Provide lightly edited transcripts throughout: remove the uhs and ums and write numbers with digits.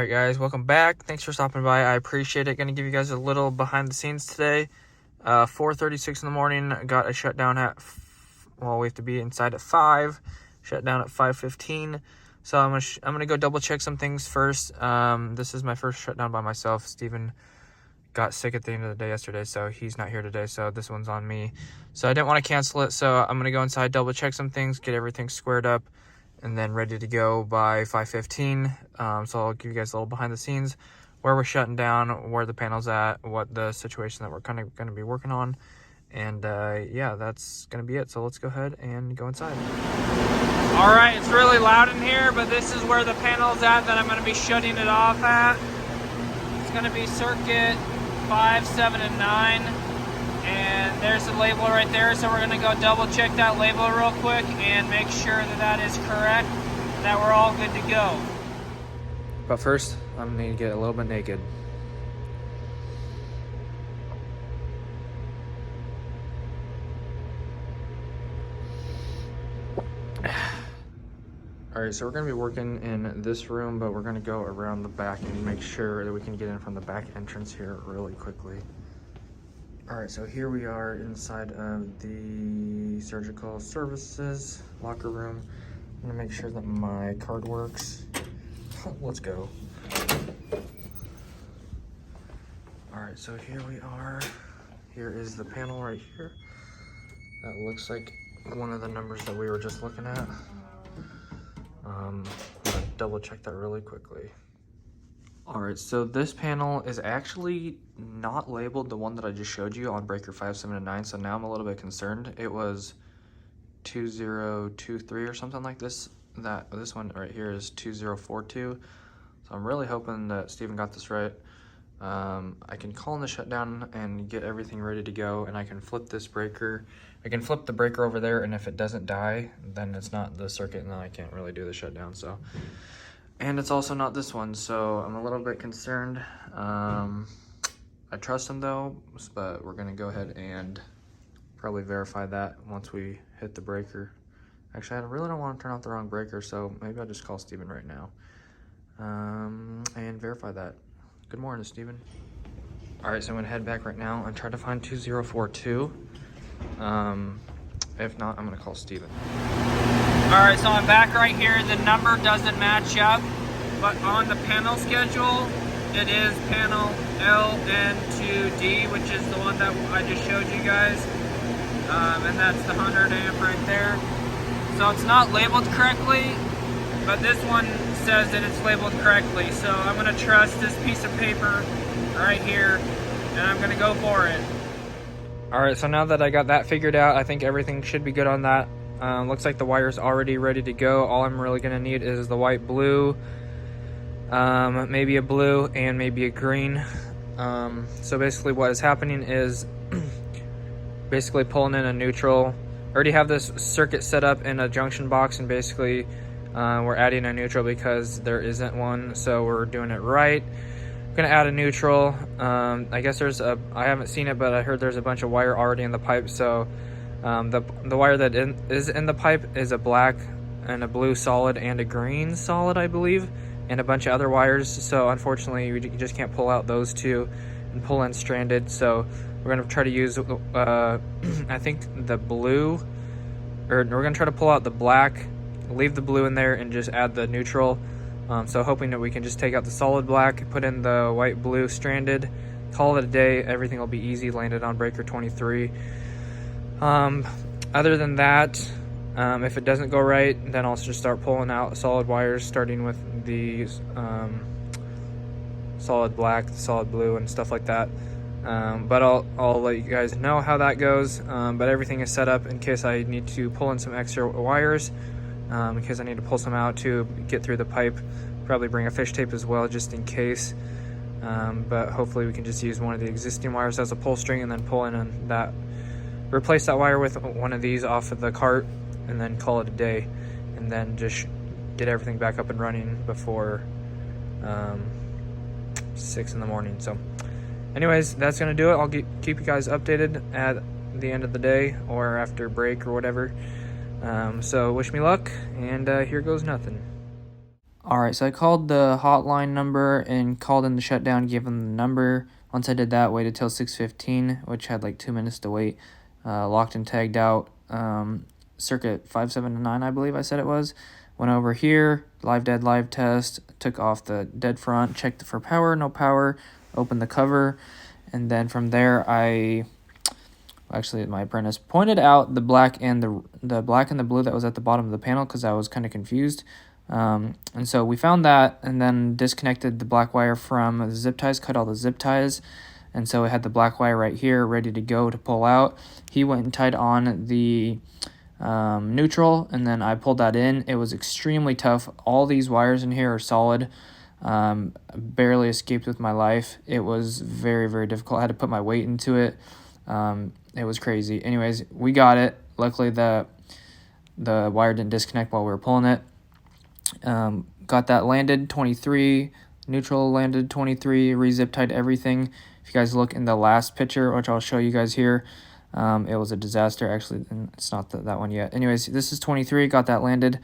Alright guys, welcome back. Thanks for stopping by. I appreciate it. Gonna give you guys a little behind the scenes today. 4:36 in the morning. Got a shutdown at, we have to be inside at 5. Shut down at 5:15. So I'm gonna go double check some things first. This is my first shutdown by myself. Steven got sick at the end of the day yesterday, so he's not here today, so this one's on me. So I didn't want to cancel it, so I'm gonna go inside, double check some things, get everything squared up, and then ready to go by 5:15. So I'll give you guys a little behind the scenes, where we're shutting down, where the panel's at, what the situation that we're kind of going to be working on. And yeah, that's going to be it. So let's go ahead and go inside. All right, it's really loud in here, but this is where the panel's at that I'm going to be shutting it off at. It's going to be circuit 5, 7, and 9. And there's the label right there, so we're gonna go double check that label real quick and make sure that that is correct, that we're all good to go. But first, I'm gonna need to get a little bit naked. Alright, so we're gonna be working in this room, but we're gonna go around the back and make sure that we can get in from the back entrance here really quickly. Alright, so here we are inside of the surgical services locker room. I'm gonna make sure that my card works. Let's go. Alright, so here we are. Here is the panel right here. That looks like one of the numbers that we were just looking at. I'm gonna double check that really quickly. Alright, so this panel is actually not labeled the one that I just showed you on breaker 5, 7, and 9, so now I'm a little bit concerned. It was 2023 or something like this. This one right here is 2042. So I'm really hoping that Steven got this right. I can call in the shutdown and get everything ready to go, and I can flip this breaker. I can flip the breaker over there, and if it doesn't die, then it's not the circuit, and then I can't really do the shutdown. So. And it's also not this one, so I'm a little bit concerned. I trust him though, but we're gonna go ahead and probably verify that once we hit the breaker. Actually, I really don't want to turn off the wrong breaker, so maybe I'll just call Steven right now and verify that. Good morning, Steven. All right, so I'm gonna head back right now and try to find 2042. If not, I'm gonna call Steven. All right, so I'm back right here. The number doesn't match up, but on the panel schedule, it is panel LN2D, which is the one that I just showed you guys. And that's the 100 amp right there. So it's not labeled correctly, but this one says that it's labeled correctly. So I'm gonna trust this piece of paper right here, and I'm gonna go for it. All right, so now that I got that figured out, I think everything should be good on that. Looks like the wire's already ready to go. All I'm really gonna need is the white, blue, maybe a blue, and maybe a green. So basically what is happening is basically pulling in a neutral. I already have this circuit set up in a junction box, and basically we're adding a neutral because there isn't one, so we're doing it right. I'm gonna add a neutral. I guess I haven't seen it, but I heard there's a bunch of wire already in the pipe, so the wire that is in the pipe is a black and a blue solid and a green solid, I believe, and a bunch of other wires. So unfortunately, you just can't pull out those two and pull in stranded. So we're gonna try to use, I think the blue, or we're gonna try to pull out the black, leave the blue in there, and just add the neutral. So hoping that we can just take out the solid black, put in the white, blue stranded, call it a day. Everything will be easy, landed on breaker 23. Other than that, if it doesn't go right, then I'll just start pulling out solid wires, starting with the solid black, solid blue, and stuff like that. But I'll let you guys know how that goes. But everything is set up in case I need to pull in some extra wires, in case I need to pull some out to get through the pipe. Probably bring a fish tape as well, just in case. But hopefully we can just use one of the existing wires as a pull string, and then pull in on that. Replace that wire with one of these off of the cart, and then call it a day, and then just get everything back up and running before 6 in the morning. So anyways, that's gonna do it. I'll keep you guys updated at the end of the day or after break or whatever. So wish me luck, and here goes nothing. Alright, so I called the hotline number and called in the shutdown, gave them the number. Once I did that, waited till 6:15, which had like 2 minutes to wait. Locked and tagged out circuit 579, I believe I said it was. Went over here, live dead live test, took off the dead front, checked for power, no power, opened the cover, and then from there actually my apprentice pointed out the black and the black and the blue that was at the bottom of the panel because I was kind of confused. And so we found that and then disconnected the black wire from the zip ties, cut all the zip ties. And so we had the black wire right here ready to go to pull out. He went and tied on the neutral, and then I pulled that in. It was extremely tough. All these wires in here are solid. Barely escaped with my life. It was very, very difficult. I had to put my weight into it. It was crazy. Anyways, we got it. Luckily, the wire didn't disconnect while we were pulling it. Got that landed 23, neutral landed 23, re-zip tied everything. If you guys look in the last picture, which I'll show you guys here, it was a disaster. Actually, it's not that one yet. Anyways, this is 23, got that landed.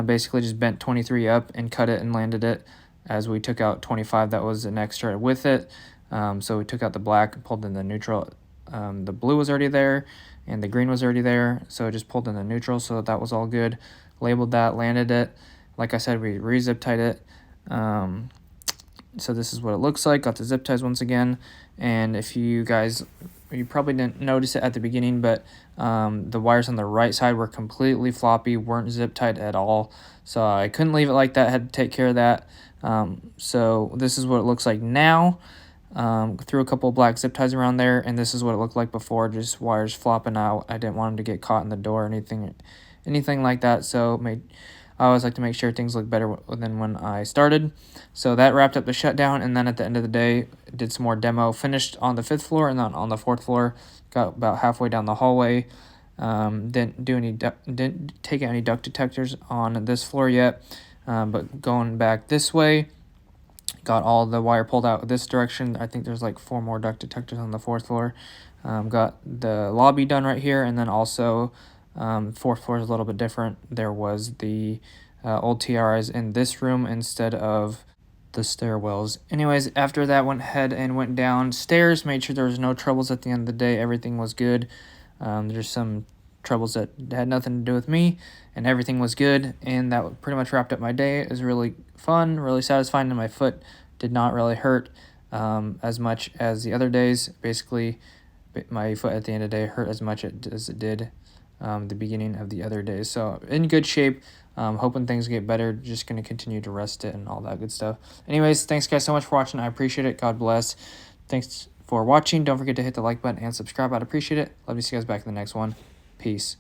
Basically just bent 23 up and cut it and landed it as we took out 25. That was an extra with it. So we took out the black and pulled in the neutral. The blue was already there and the green was already there. So I just pulled in the neutral. So that was all good. Labeled that, landed it. Like I said, we re-zip tied it. So this is what it looks like. Got the zip ties once again. And if you guys, you probably didn't notice it at the beginning, but the wires on the right side were completely floppy, weren't zip tied at all. So I couldn't leave it like that, had to take care of that. So this is what it looks like now. Threw a couple of black zip ties around there, and this is what it looked like before, just wires flopping out. I didn't want them to get caught in the door or anything like that, so I always like to make sure things look better than when I started. So that wrapped up the shutdown, and then at the end of the day, did some more demo. Finished on the 5th floor, and then on the 4th floor, got about halfway down the hallway. Didn't take any duct detectors on this floor yet, but going back this way, got all the wire pulled out this direction. I think there's like 4 more duct detectors on the 4th floor. Got the lobby done right here, and then also 4th floor is a little bit different. There was the old TRIs in this room instead of the stairwells. Anyways, after that, went ahead and went downstairs, made sure there was no troubles at the end of the day. Everything was good. There's some troubles that had nothing to do with me, and everything was good, and that pretty much wrapped up my day. It was really fun, really satisfying, and my foot did not really hurt as much as the other days. Basically, my foot at the end of the day hurt as much as it did the beginning of the other days. So in good shape, hoping things get better. Just going to continue to rest it and all that good stuff. Anyways, thanks guys so much for watching. I appreciate it. God bless. Thanks for watching. Don't forget to hit the like button and subscribe. I'd appreciate it. Love to see you guys back in the next one. Peace.